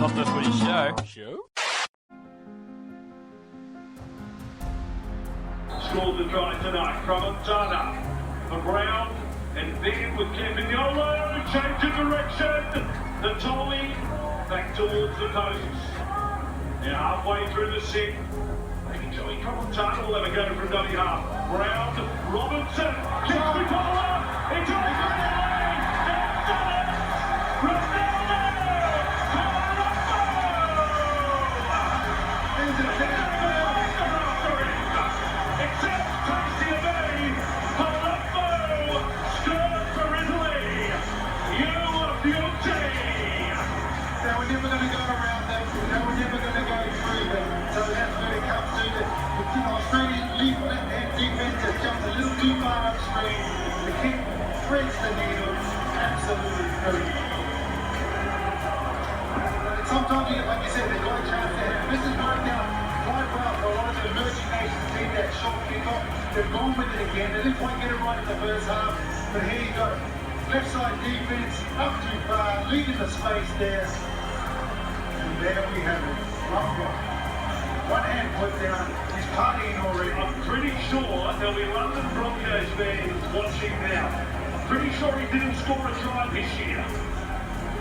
Not the Footy Show. Scored the try tonight from Montana. Around and then with Campignolo, change of direction. The Tolly back towards the posts. Now halfway through the set. Maybe Joey Montana will have a go from dummy half. Round, Robinson, kicks the collar. It's on the line. It's done it. Ronaldo. Too far upstream. The kick threads the needle. Absolutely brilliant. And sometimes, like you said, they've got a chance there. This has worked out quite well for a lot of the emerging nations team, that short kick-off. They've gone with it again. They didn't quite get it right in the first half. But here you go. Left side defense, up too far, leaving the space there. And there we have it. Robb. One hand put down, he's partying already. I'm pretty sure there'll be London Broncos fans watching now. I'm pretty sure he didn't score a try this year.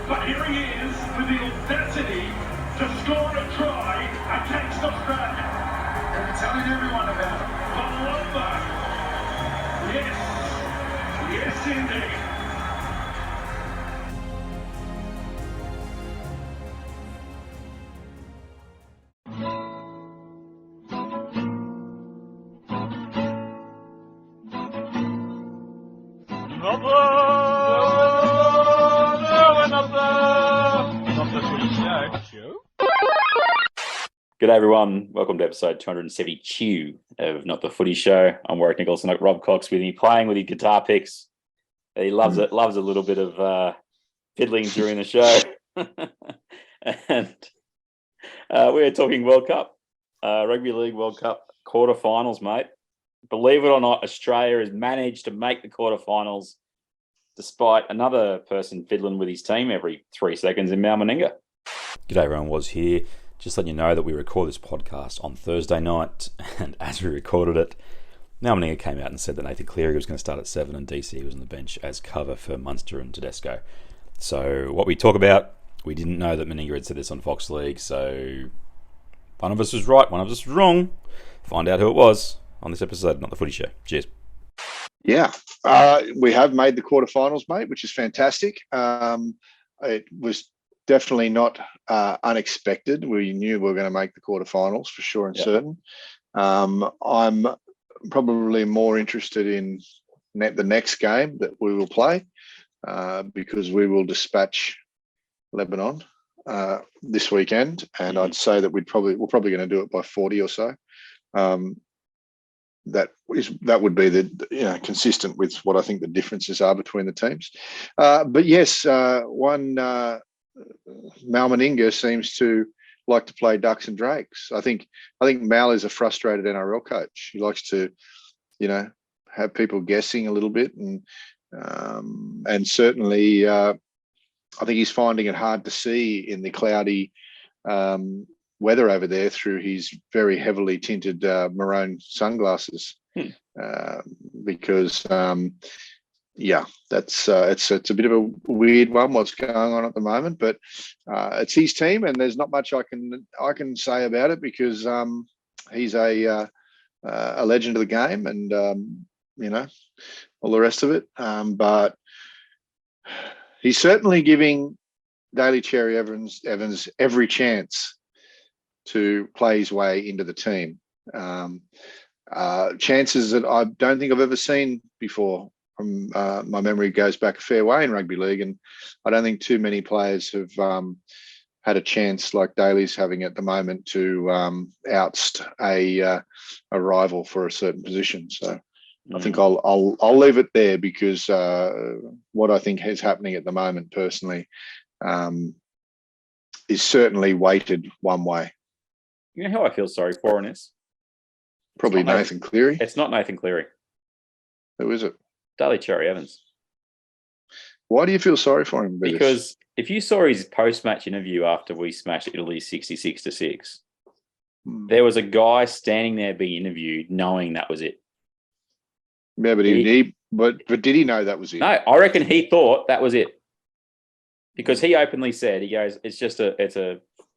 But here he is with the audacity to score a try against Australia. And we're telling everyone about it. Colombo. Yes. Yes, indeed. G'day everyone, welcome to episode 272 of Not the Footy Show. I'm Warrick Nicolson, Robb Cox with me, playing with his guitar picks. He loves it, loves a little bit of fiddling during the show. And we're talking World Cup, Rugby League World Cup quarterfinals, mate. Believe it or not, Australia has managed to make the quarterfinals despite another person fiddling with his team every 3 seconds in Meninga. G'day everyone, was here. Just letting you know that we record this podcast on Thursday night, and as we recorded it, Meninga came out and said that Nathan Cleary was going to start at 7 and DC was on the bench as cover for Munster and Tedesco. So what we talk about, we didn't know that Meninga had said this on Fox League, so one of us was right, one of us was wrong. Find out who it was on this episode, Not the Footy Show. Cheers. Yeah, we have made the quarterfinals, mate, which is fantastic. It was definitely not unexpected. We knew we were going to make the quarterfinals for sure and certain. I'm probably more interested in the next game that we will play because we will dispatch Lebanon this weekend, and I'd say that we're probably going to do it by 40 or so. That would be the consistent with what I think the differences are between the teams. But yes, one Meninga seems to like to play ducks and drakes. I think Mal is a frustrated NRL coach. He likes to, have people guessing a little bit, and certainly I think he's finding it hard to see in the cloudy weather over there through his very heavily tinted maroon sunglasses, because that's it's a bit of a weird one what's going on at the moment, but it's his team and there's not much I can say about it because he's a legend of the game and all the rest of it, but he's certainly giving Daly Cherry Evans every chance to play his way into the team. Chances that I don't think I've ever seen before. From my memory goes back a fair way in rugby league, and I don't think too many players have had a chance like Daly's having at the moment to oust a rival for a certain position. So I think I'll leave it there because what I think is happening at the moment personally is certainly weighted one way. You know who I feel sorry for in this? Probably Nathan Cleary. It's not Nathan Cleary. Who is it? Daly Cherry Evans. Why do you feel sorry for him? Because if you saw his post-match interview after we smashed Italy 66-6, there was a guy standing there being interviewed knowing that was it. Yeah, but but did he know that was it? No, I reckon he thought that was it. Because he openly said, he goes,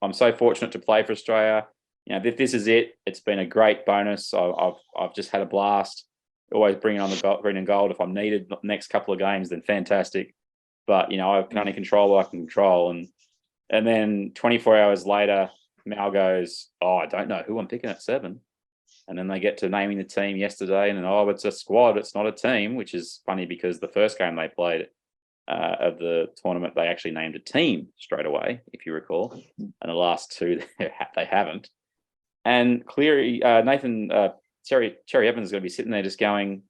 I'm so fortunate to play for Australia. This is it. It's been a great bonus. I've just had a blast. Always bringing on the green and gold. If I'm needed the next couple of games, then fantastic. But, I can only control what I can control. And then 24 hours later, Mal goes, I don't know who I'm picking at 7. And then they get to naming the team yesterday, and then, it's a squad, it's not a team, which is funny because the first game they played of the tournament, they actually named a team straight away, if you recall. And the last 2, they haven't. And Cleary, Nathan, Cherry Evans is going to be sitting there just going,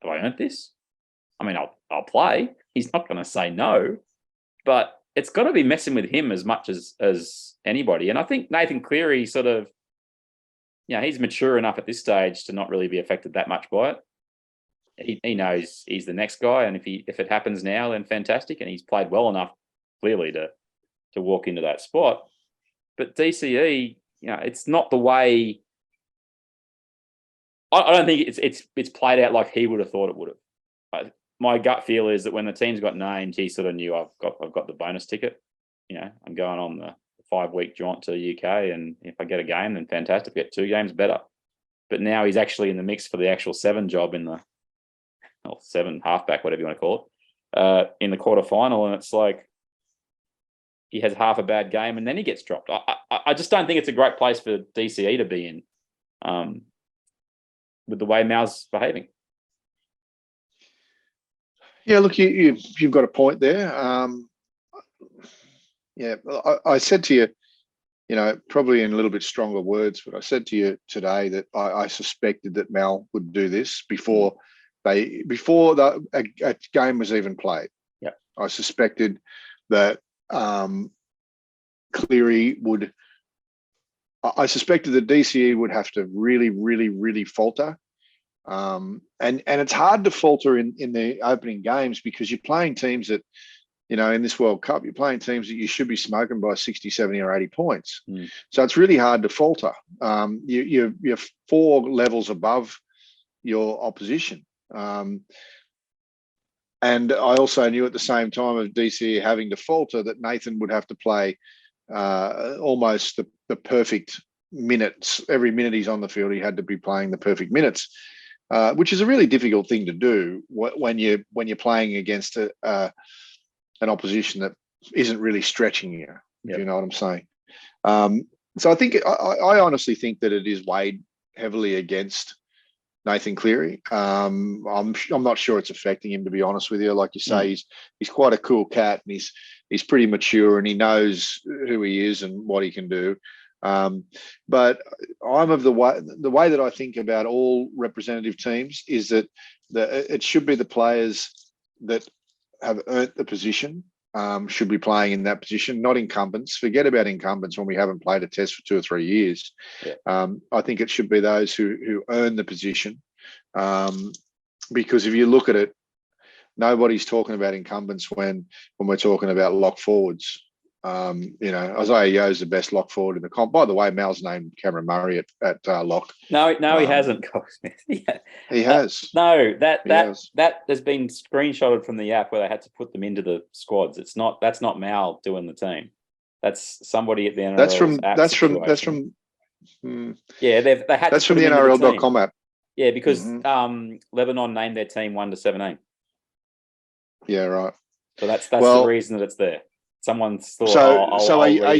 have I earned this? I mean, I'll play. He's not going to say no, but it's got to be messing with him as much as anybody. And I think Nathan Cleary sort of, he's mature enough at this stage to not really be affected that much by it. He knows he's the next guy, and if it happens now, then fantastic. And he's played well enough, clearly, to walk into that spot. But DCE, it's not the way. I don't think it's played out like he would have thought it would have. My gut feel is that when the teams got named, he sort of knew I've got the bonus ticket. I'm going on the 5-week jaunt to the UK, and if I get a game, then fantastic. Get 2 games, better. But now he's actually in the mix for the actual 7 job in the 7 halfback, whatever you want to call it, in the quarterfinal, and it's like he has half a bad game and then he gets dropped. I just don't think it's a great place for DCE to be in, with the way Mal's behaving. Yeah, look, you've got a point there. I said to you, probably in a little bit stronger words, but I said to you today that I suspected that Mal would do this before a game was even played. Yeah, I suspected that Cleary would. I suspected that DCE would have to really, really, really falter. And it's hard to falter in the opening games because you're playing teams that, in this World Cup, you're playing teams that you should be smoking by 60, 70 or 80 points. So it's really hard to falter. You're 4 levels above your opposition. And I also knew at the same time of DCE having to falter that Nathan would have to play almost the perfect minutes. Every minute he's on the field, he had to be playing the perfect minutes. Which is a really difficult thing to do when you're playing against an opposition that isn't really stretching you. If you know what I'm saying. So I think I honestly think that it is weighed heavily against Nathan Cleary. I'm not sure it's affecting him, to be honest with you. Like you say, he's quite a cool cat, and he's pretty mature, and he knows who he is and what he can do. But I'm of the way that I think about all representative teams is that it should be the players that have earned the position should be playing in that position, not incumbents. Forget about incumbents when we haven't played a test for 2 or 3 years. I think it should be those who earn the position, because if you look at it, nobody's talking about incumbents when we're talking about lock forwards. Isaiah Yeo's the best lock forward in the comp. By the way, Mal's named Cameron Murray at lock. No, he hasn't. He has. No, that has been screenshotted from the app where they had to put them into the squads. That's not Mal doing the team. That's somebody at the NRL. That's from. Yeah, they had. That's from the NRL.com app. Yeah, because Lebanon named their team 1 to 17. Yeah, right. So that's the reason that it's there. Someone's thought. So are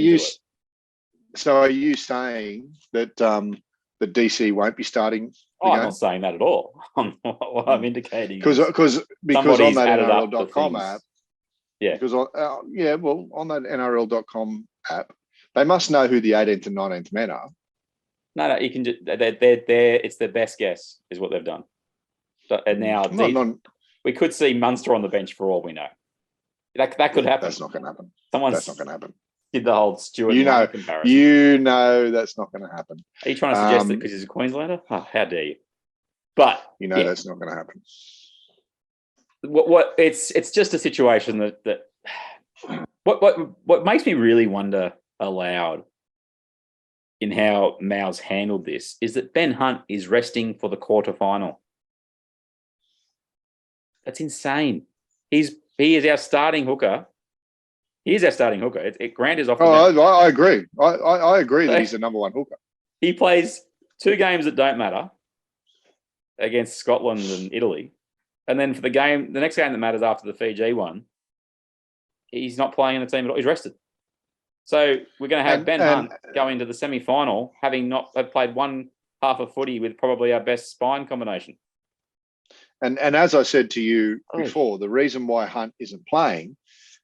you saying that the DC won't be starting? I'm not saying that at all. What I'm indicating because on that NRL.com app. Yeah. Because on that NRL.com app, they must know who the 18th and 19th men are. No, you can just they're it's their best guess is what they've done. And now we could see Munster on the bench for all we know. That could happen. That's not going to happen. That's not going to happen. Did the whole Stewart comparison. That's not going to happen. Are you trying to suggest that because he's a Queenslander? Oh, how dare you? But that's not going to happen. It's just a situation that what makes me really wonder aloud in how Mal's handled this is that Ben Hunt is resting for the quarterfinal. That's insane. He is our starting hooker. He is our starting hooker. Grant is off the bench. I agree. I agree that he's the number one hooker. He plays 2 games that don't matter against Scotland and Italy. And then for the next game that matters after the Fiji one, he's not playing in the team at all. He's rested. So we're going to have Ben Hunt go into the semi-final, having not played one half of footy with probably our best spine combination. And as I said to you before, the reason why Hunt isn't playing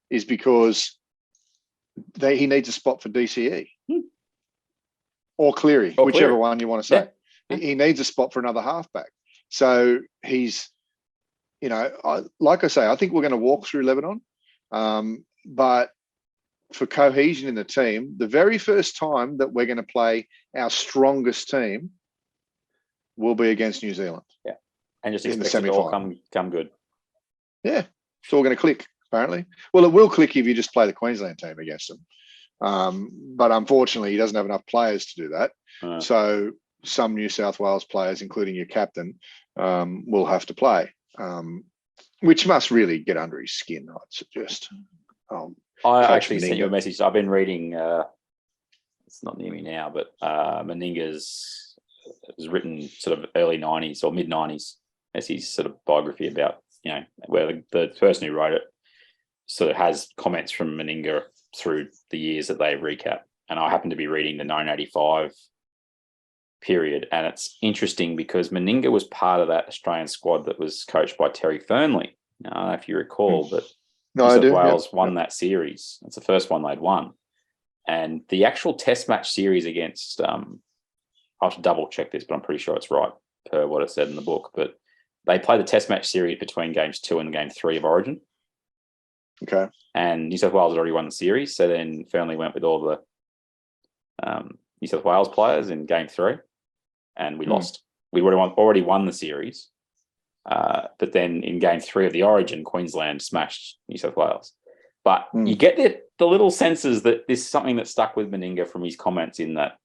is because he needs a spot for DCE or Cleary, whichever one you want to say. Yeah. He needs a spot for another halfback. So he's, like I say, I think we're going to walk through Lebanon. But for cohesion in the team, the very first time that we're going to play our strongest team will be against New Zealand. Yeah. And just expect it all come good. Yeah. It's all going to click, apparently. Well, it will click if you just play the Queensland team against them. But unfortunately, he doesn't have enough players to do that. So some New South Wales players, including your captain, will have to play, which must really get under his skin, I'd suggest. I actually sent you a message. I've been reading, it's not near me now, but Meninga's was written sort of early 90s or mid 90s as his sort of biography about, where the person who wrote it sort of has comments from Meninga through the years that they recap. And I happen to be reading the 1985 period. And it's interesting because Meninga was part of that Australian squad that was coached by Terry Fernley. I don't know if you recall, but New South Wales won that series. It's the first one they'd won. And the actual test match series against, I'll have to double check this, but I'm pretty sure it's right per what it said in the book. But they played the test match series between games 2 and game 3 of Origin. Okay. And New South Wales had already won the series. So then Fernley went with all the New South Wales players in game 3 and we lost. We already won the series. But then in game 3 of the Origin, Queensland smashed New South Wales. But you get the little senses that this is something that stuck with Meninga from his comments in that.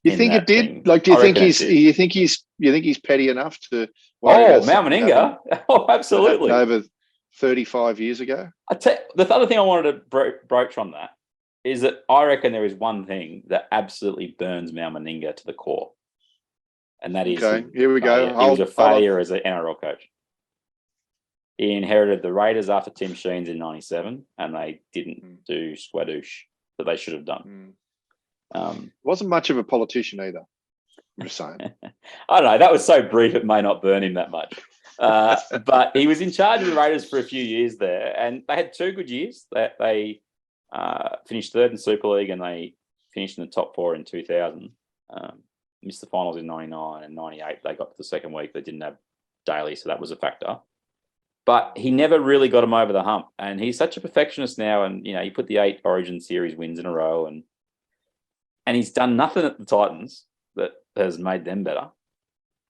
You think it did? Thing. Like, do you think he's petty enough to? Mal Meninga. Oh, absolutely. Over 35 years ago. The other thing I wanted to broach on that is that I reckon there is one thing that absolutely burns Mal Meninga to the core. And that is, here we go. He was a failure as an NRL coach. He inherited the Raiders after Tim Sheens in 97, and they didn't do squadoosh that they should have done. Wasn't much of a politician either. I'm just saying. I don't know. That was so brief, it may not burn him that much. But he was in charge of the Raiders for a few years there, and they had 2 good years. They finished 3rd in Super League, and they finished in the top 4 in 2000. Missed the finals in 99 and 98. They got to the second week. They didn't have Daly, so that was a factor. But he never really got him over the hump. And he's such a perfectionist now. And, he put the 8 Origin Series wins in a row. And he's done nothing at the Titans that has made them better.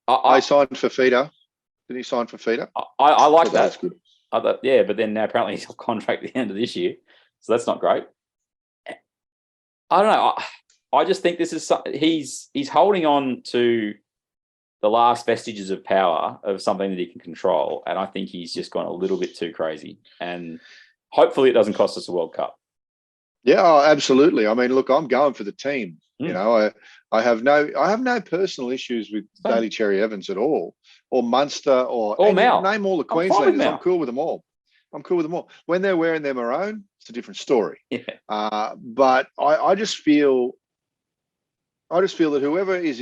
I signed for Feeder. Did he sign for Feeder? I like that. That's good. But then now apparently he's off contract at the end of this year. So that's not great. I don't know. I just think this is he's holding on to the last vestiges of power of something that he can control, and I think he's just gone a little bit too crazy. And hopefully, it doesn't cost us a World Cup. Yeah, absolutely. I mean, look, I'm going for the team. I have no personal issues with Daly Cherry Evans at all, or Munster, or Mal. Name all the Queenslanders. I'm cool with them all. When they're wearing their maroon, it's a different story. Yeah. But I just feel that whoever is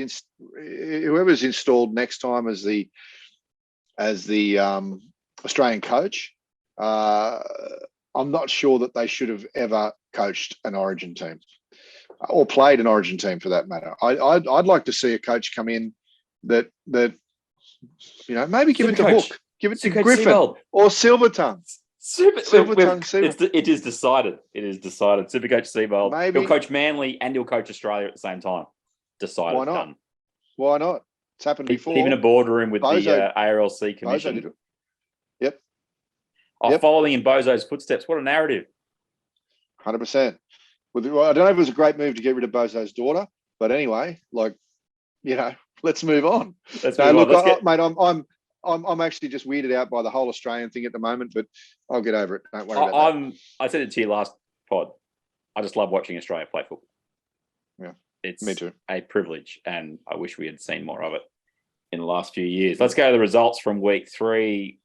installed next time as the Australian coach, I'm not sure that they should have ever coached an Origin team or played an Origin team for that matter. I'd like to see a coach come in that maybe give it to Hook, give it to Griffin or Silvertongue. It is decided. It is decided. Supercoach Seabold. Maybe he'll coach Manly and he'll coach Australia at the same time. Decided. Why not? Done. Why not? It's happened before. Even a boardroom with the ARLC commission. following in Bozo's footsteps. What a narrative. 100%. I don't know if it was a great move to get rid of Bozo's daughter, but anyway, let's move on. Mate, I'm actually just weirded out by the whole Australian thing at the moment, but I'll get over it. Don't worry about that. I said it to you last pod. I just love watching Australia play football. Yeah, it's me too. A privilege, and I wish we had seen more of it in the last few years. Let's go to the results from week 3.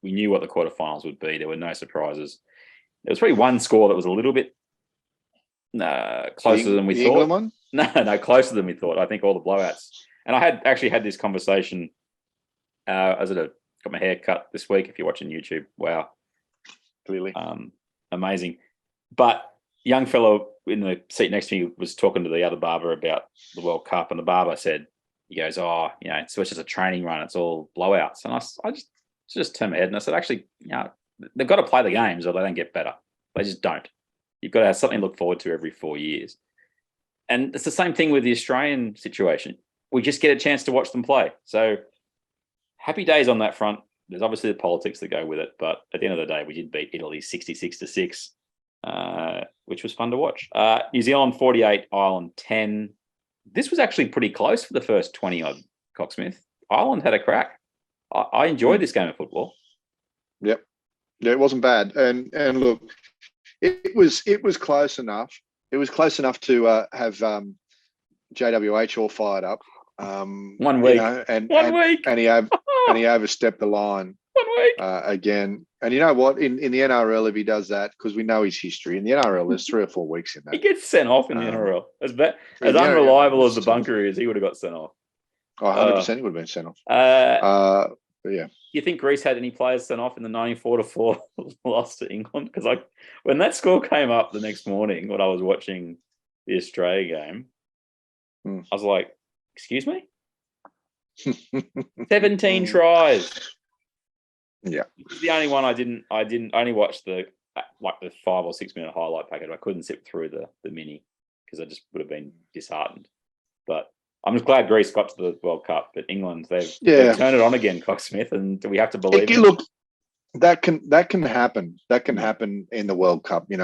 We knew what the quarterfinals would be. There were no surprises. There was probably one score that was a little bit closer than we thought. England one? No, closer than we thought. I think all the blowouts. And I had actually had this conversation. Got my hair cut this week. If you're watching YouTube, wow, clearly, amazing. But young fellow in the seat next to me was talking to the other barber about the World Cup, and the barber said, he goes, it's just a training run. It's all blowouts. And I just turned my head and I said, actually, they've got to play the games or they don't get better. They just don't. You've got to have something to look forward to every 4 years. And it's the same thing with the Australian situation. We just get a chance to watch them play. So happy days on that front. There's obviously the politics that go with it, but at the end of the day, we did beat Italy 66-6, which was fun to watch. New Zealand 48, Ireland 10. This was actually pretty close for the first 20-odd, Cocksmith. Ireland had a crack. I enjoyed this game of football. Yep. Yeah, it wasn't bad. And look, it was close enough. It was close enough to have JWH all fired up. 1 week. One week. And he overstepped the line 1 week again. And you know what? In the NRL, if he does that, because we know his history, in the NRL, there's 3 or 4 weeks in that. He gets sent off in the NRL. As unreliable as the bunker is, he would have got sent off. 100% he would have been sent off. But yeah. You think Greece had any players sent off in the 94-4 loss to England? Because when that score came up the next morning, when I was watching the Australia game, I was like, excuse me? 17 tries. Yeah. It's the only one I didn't only watch the 5 or 6 minute highlight packet. I couldn't sit through the mini because I just would have been disheartened. But I'm just glad Greece got to the World Cup, but England, they've turned it on again, Cocksmith, and do we have to believe it? Look, that can happen. That can happen in the World Cup, with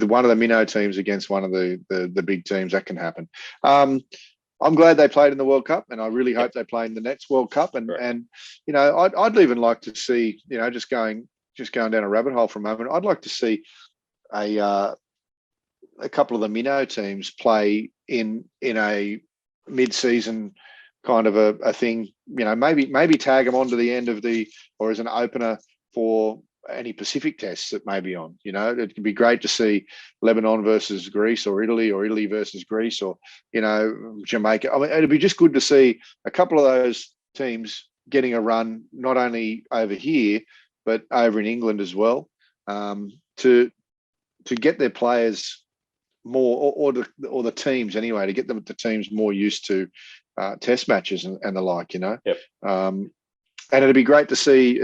one of the minnow teams against one of the big teams, that can happen. I'm glad they played in the World Cup, and I really hope they play in the next World Cup. And I'd even like to see, just going down a rabbit hole for a moment, I'd like to see a couple of the minnow teams play in a mid-season kind of a thing. Maybe tag them onto the end of or as an opener for any Pacific tests that may be on. It could be great to see Lebanon versus Greece, or Italy versus Greece, or Jamaica. I mean, it'd be just good to see a couple of those teams getting a run, not only over here but over in England as well, to get their players more, or the teams anyway, to get the teams more used to test matches and the like. Yep. And it'd be great to see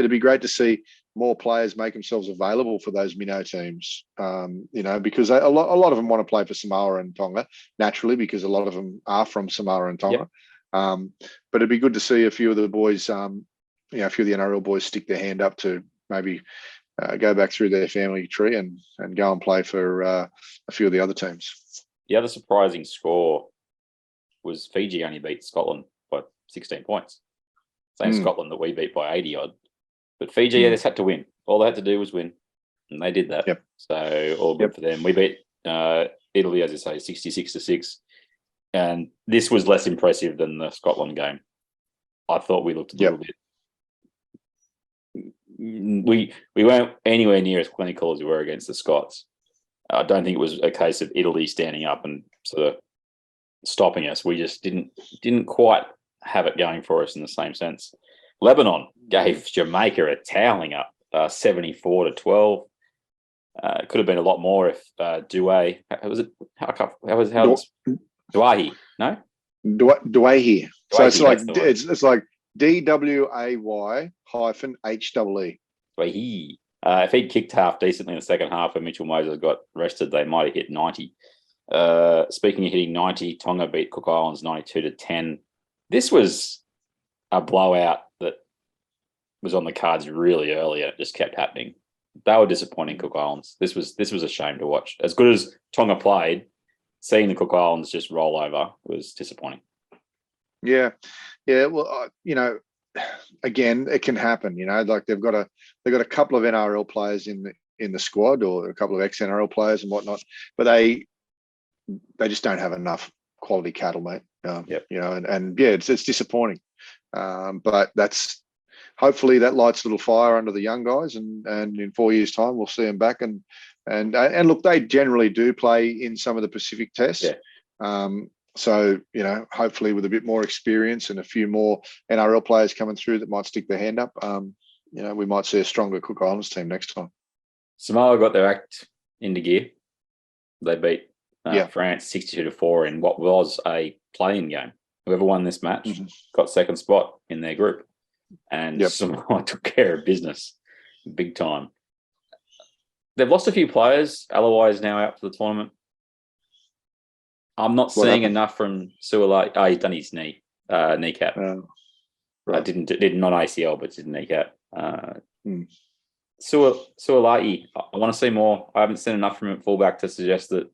more players make themselves available for those minnow teams, because a lot of them want to play for Samoa and Tonga, naturally, because a lot of them are from Samoa and Tonga. Yep. But it'd be good to see a few of the boys, a few of the NRL boys stick their hand up to maybe go back through their family tree and go and play for a few of the other teams. The other surprising score was Fiji only beat Scotland by 16 points. Same Scotland that we beat by 80-odd. But Fiji, just had to win. All they had to do was win, and they did that. Yep. So all good for them. We beat Italy, as I say, 66-6. And this was less impressive than the Scotland game. I thought we looked a little bit. We weren't anywhere near as clinical as we were against the Scots. I don't think it was a case of Italy standing up and sort of stopping us. We just didn't quite have it going for us in the same sense. Lebanon gave Jamaica a toweling up, 74-12. It could have been a lot more if Douay. Was it how was Douay? No, Douay. So it's like DWAY-HEE. If he'd kicked half decently in the second half and Mitchell Moses got rested, they might have hit 90. Speaking of hitting 90, Tonga beat Cook Islands 92-10. This was a blowout that was on the cards really early and it just kept happening. They were disappointing, Cook Islands. This was a shame to watch. As good as Tonga played, seeing the Cook Islands just roll over was disappointing. Yeah. Well, again, it can happen. Like they've got a couple of NRL players in the squad, or a couple of ex-NRL players and whatnot, but they just don't have enough quality cattle, mate. It's disappointing. But that's hopefully that lights a little fire under the young guys, and in 4 years' time we'll see them back. And look, they generally do play in some of the Pacific tests. Yeah. So, hopefully with a bit more experience and a few more NRL players coming through that might stick their hand up, we might see a stronger Cook Islands team next time. Samoa got their act into gear. They beat France 62-4 in what was a play-in game. Whoever won this match got second spot in their group. And Samoa took care of business big time. They've lost a few players. Alawai is now out for the tournament. I'm not seeing enough from Suolai. Oh, he's done his kneecap. Right. Did not ACL, but did kneecap. Suolai, I want to see more. I haven't seen enough from him at fullback to suggest that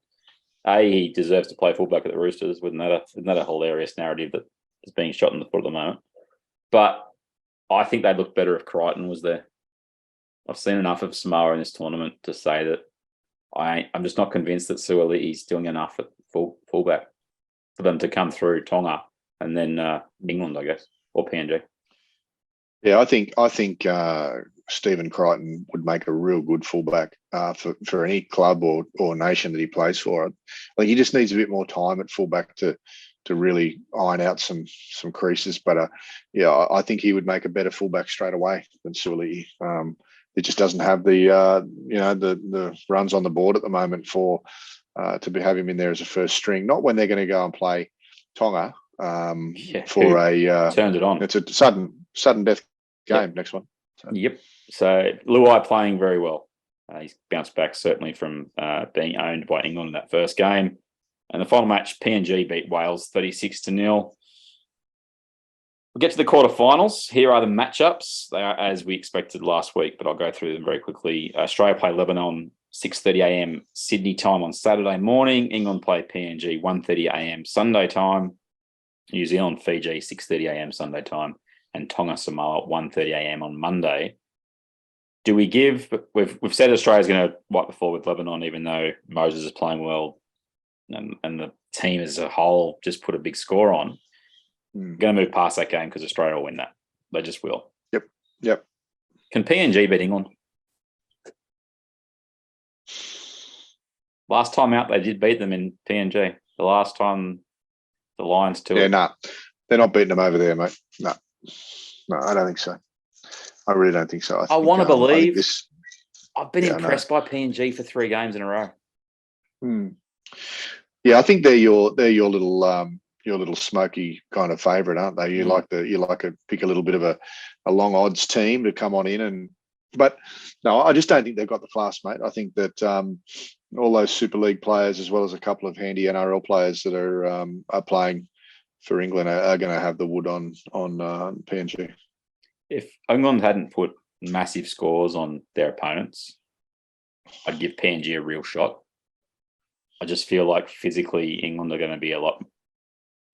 he deserves to play fullback at the Roosters. Isn't that a hilarious narrative that is being shot in the foot at the moment? But I think they'd look better if Crichton was there. I've seen enough of Samoa in this tournament to say that I'm just not convinced that Suolai is doing enough at fullback for them to come through Tonga and then England, I guess, or PNG. Yeah, I think Stephen Crichton would make a real good fullback for any club or nation that he plays for. Like, he just needs a bit more time at fullback to really iron out some creases. But I think he would make a better fullback straight away than Suolai. It just doesn't have the runs on the board at the moment for to have him in there as a first string. Not when they're going to go and play Tonga for a turned it on. It's a sudden death game next one. Yep. So Luai playing very well. He's bounced back certainly from being owned by England in that first game. And the final match, PNG beat Wales 36-0. We'll get to the quarterfinals. Here are the matchups. They are as we expected last week, but I'll go through them very quickly. Australia play Lebanon 6:30 a.m. Sydney time on Saturday morning. England play PNG 1:30 a.m. Sunday time. New Zealand, Fiji 6:30 a.m. Sunday time. And Tonga, Samoa 1:30 a.m. on Monday. Do we give... We've said Australia's going to wipe the floor with Lebanon, even though Moses is playing well and the team as a whole just put a big score on. Going to move past that game because Australia will win that. They just will. Yep. Can PNG beat England? Last time out, they did beat them in PNG. The last time the Lions to it. Yeah, they're not beating them over there, mate. No, I don't think so. I really don't think so. I want to believe. I've been impressed by PNG for 3 games in a row. Yeah, I think they're your little smoky kind of favourite, aren't they? You like to pick a little bit of a long odds team to come on in, but no, I just don't think they've got the class, mate. I think that all those Super League players, as well as a couple of handy NRL players that are playing for England, are going to have the wood on PNG. If England hadn't put massive scores on their opponents, I'd give PNG a real shot. I just feel like physically England are going to be a lot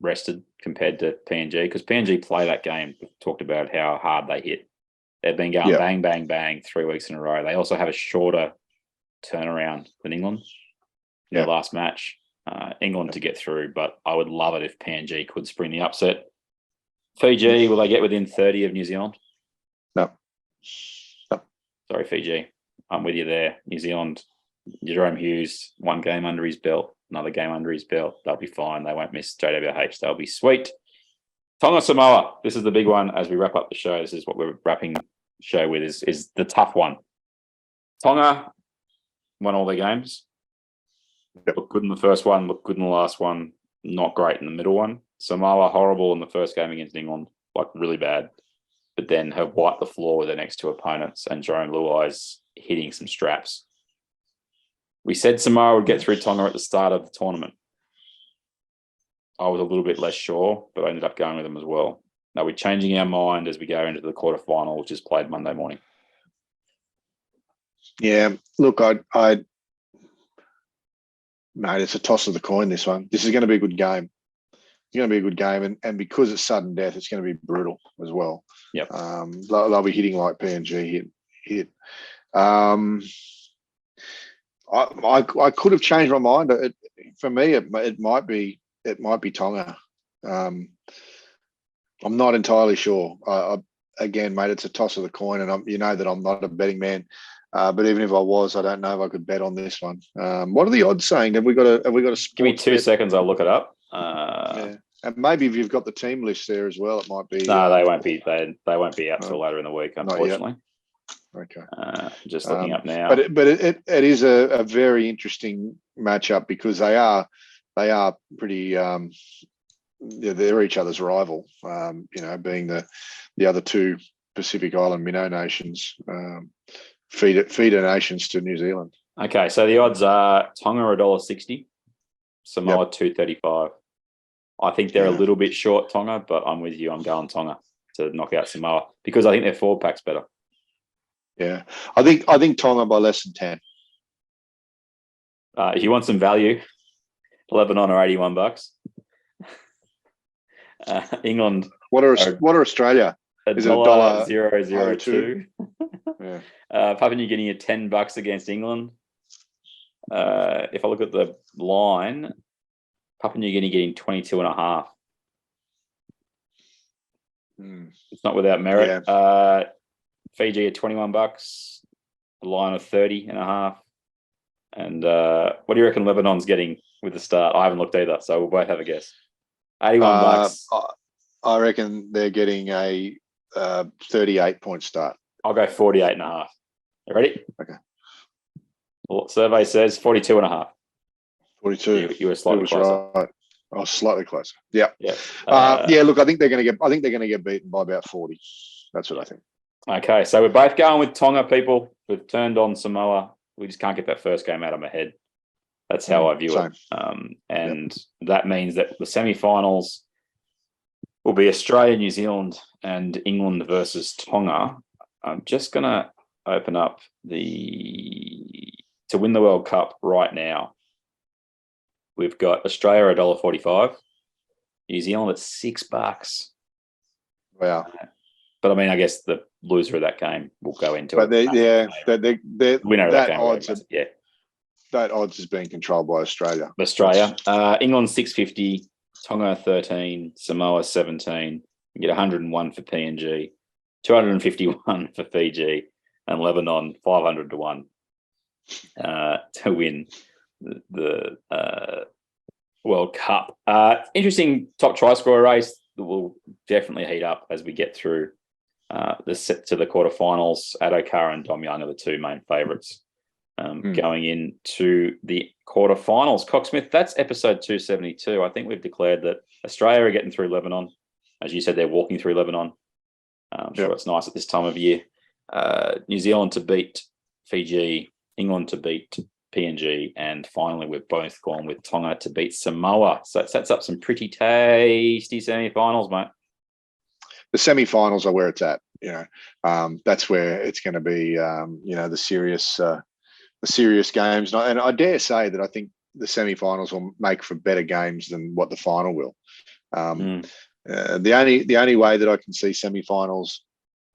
rested compared to PNG, because PNG play that game. We've talked about how hard they hit. They've been going bang, bang, bang 3 weeks in a row. They also have a shorter turnaround than England in their last match. England to get through, but I would love it if PNG could spring the upset. Fiji, will they get within 30 of New Zealand? No. Sorry, Fiji. I'm with you there. New Zealand, Jerome Hughes, 1 game under his belt, another game under his belt. They'll be fine. They won't miss JWH. They'll be sweet. Tonga Samoa. This is the big one as we wrap up the show. This is what we're wrapping the show with is the tough one. Tonga won all their games. Looked good in the first one, looked good in the last one, not great in the middle one. Samoa, horrible in the first game against England, like really bad, but then have wiped the floor with their next 2 opponents, and Jerome Luai's hitting some straps. We said Samoa would get through Tonga at the start of the tournament. I was a little bit less sure, but I ended up going with them as well. Are we changing our mind as we go into the quarterfinal, which is played Monday morning? Yeah, look, mate, it's a toss of the coin, this one. This is going to be a good game. It's going to be a good game, and because it's sudden death, it's going to be brutal as well. Yep. They'll be hitting like PNG hit. I could have changed my mind. For me, it might be Tonga. I'm not entirely sure. Again, mate, it's a toss of the coin, and you know that I'm not a betting man. But even if I was, I don't know if I could bet on this one. What are the odds saying? Have we got a Give me 2 seconds. I'll look it up. Yeah. And maybe if you've got the team list there as well, it might be. No, they won't be. They won't be out till later in the week, unfortunately. Okay. Just looking up now. But it is a very interesting matchup because they are pretty. They're each other's rival. Being the other two Pacific Island minnow nations, feeder nations to New Zealand. Okay, so the odds are Tonga $1.60, Samoa $2.35. I think they're a little bit short, Tonga, but I'm with you. I'm going Tonga to knock out Samoa because I think their forward pack's better. Yeah, I think Tonga by less than 10. If you want some value, Lebanon are $81. England. What are Australia? Is it $1.002? Yeah. Papua New Guinea are $10 against England. If I look at the line, Papua New Guinea getting 22.5. It's not without merit. Yeah. Fiji at $21, a line of 30.5. And what do you reckon Lebanon's getting with the start? I haven't looked either, so we'll both have a guess. $81. I reckon they're getting a 38-point start. I'll go 48.5. You ready? Okay. Well, survey says 42.5. 42. You were slightly closer. Right. I was slightly closer. Yeah. Yeah. Look, I think they're going to get beaten by about 40. That's what I think. Okay, so we're both going with Tonga, people. We've turned on Samoa. We just can't get that first game out of my head. That's how I view it. And that means that the semi-finals will be Australia, New Zealand, and England versus Tonga. I'm just going to open up to win the World Cup right now. We've got Australia $1.45, New Zealand at $6. Wow. But I mean, I guess the loser of that game will go into it. But the winner of that game. That odds is being controlled by Australia. England $6.50, Tonga 13, Samoa 17. You get 101 for PNG, 251 for Fiji, and Lebanon 500 to 1 to win the World Cup. Interesting top try scorer race that will definitely heat up as we get through the set to the quarterfinals. Adokar and Dom Young are the two main favourites going into the quarterfinals. Cocksmith, that's episode 272. I think we've declared that Australia are getting through Lebanon. As you said, they're walking through Lebanon. I'm sure it's nice at this time of year. New Zealand to beat Fiji, England to beat PNG, and finally we've both gone with Tonga to beat Samoa. So it sets up some pretty tasty semi-finals, mate. The semi-finals are where it's at. That's where it's going to be. The serious games, and I dare say that I think the semi-finals will make for better games than what the final will. The only way that I can see semi-finals,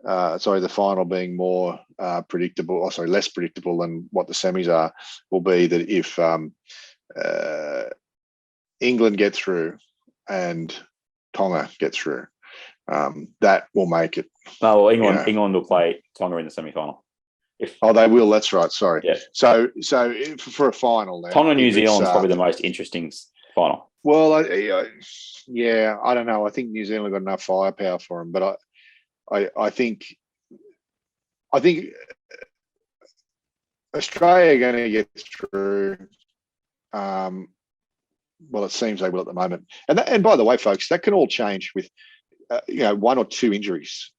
the final being more predictable, less predictable than what the semis are, will be that if England get through and Tonga get through, that will make it. Oh, well, England will play Tonga in the semi-final. They will. That's right. Sorry. Yeah. So for a final, then, Tonga New Zealand's probably the most interesting final. Well, I don't know. I think New Zealand got enough firepower for them, but I think Australia are going to get through. Well, it seems they will at the moment. And by the way, folks, that can all change with one or two injuries.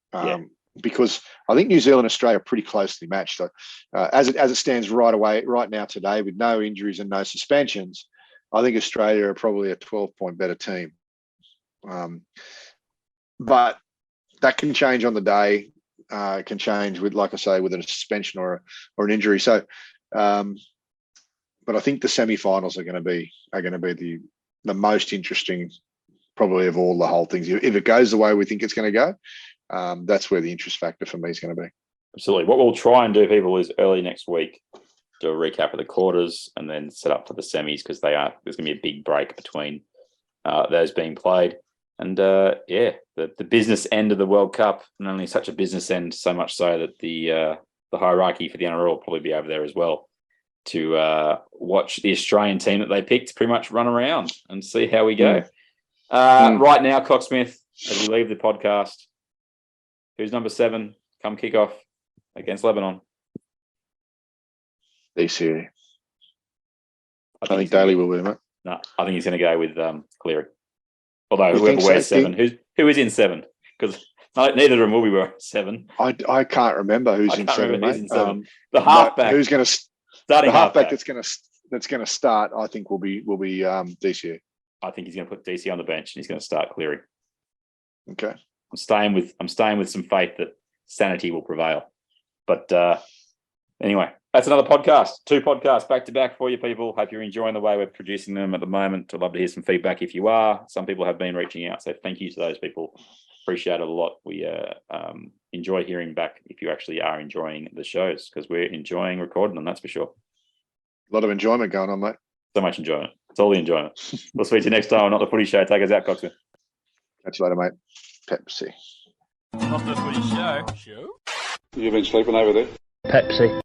Because I think New Zealand and Australia are pretty closely matched. As it stands right now today, with no injuries and no suspensions, I think Australia are probably a 12-point better team. But that can change on the day. It can change with, like I say, with a suspension or an injury. So, but I think the semi-finals are going to be the most interesting, probably, of all the whole things. If it goes the way we think it's going to go, that's where the interest factor for me is going to be. Absolutely. What we'll try and do, people, is early next week do a recap of the quarters and then set up for the semis, because there's going to be a big break between those being played. And the business end of the World Cup, and only such a business end, so much so that the hierarchy for the NRL will probably be over there as well to watch the Australian team that they picked pretty much run around and see how we go. Right now, Cocksmith, as we leave the podcast, who's number 7 come kick off against Lebanon? DCE. I think Daly will win it. No, I think he's going to go with Cleary. Although whoever wears 7, who is in 7? Because neither of them will be wearing 7. I can't remember who's in 7. Mate. In 7. The halfback. Who's going to starting the halfback that's going to start? I think will be DCE. I think he's going to put DC on the bench and he's going to start Cleary. Okay. I'm staying with some faith that sanity will prevail. But anyway, that's another podcast. 2 podcasts back to back for you people. Hope you're enjoying the way we're producing them at the moment. I'd love to hear some feedback if you are. Some people have been reaching out, so thank you to those people. Appreciate it a lot. We enjoy hearing back if you actually are enjoying the shows, because we're enjoying recording them, that's for sure. A lot of enjoyment going on, mate. So much enjoyment. It's all the enjoyment. We'll speak to you next time on Not the Footy Show. Take us out, Coxman. Catch you later, mate. Pepsi. Not the Footy Show. You've been sleeping over there? Pepsi.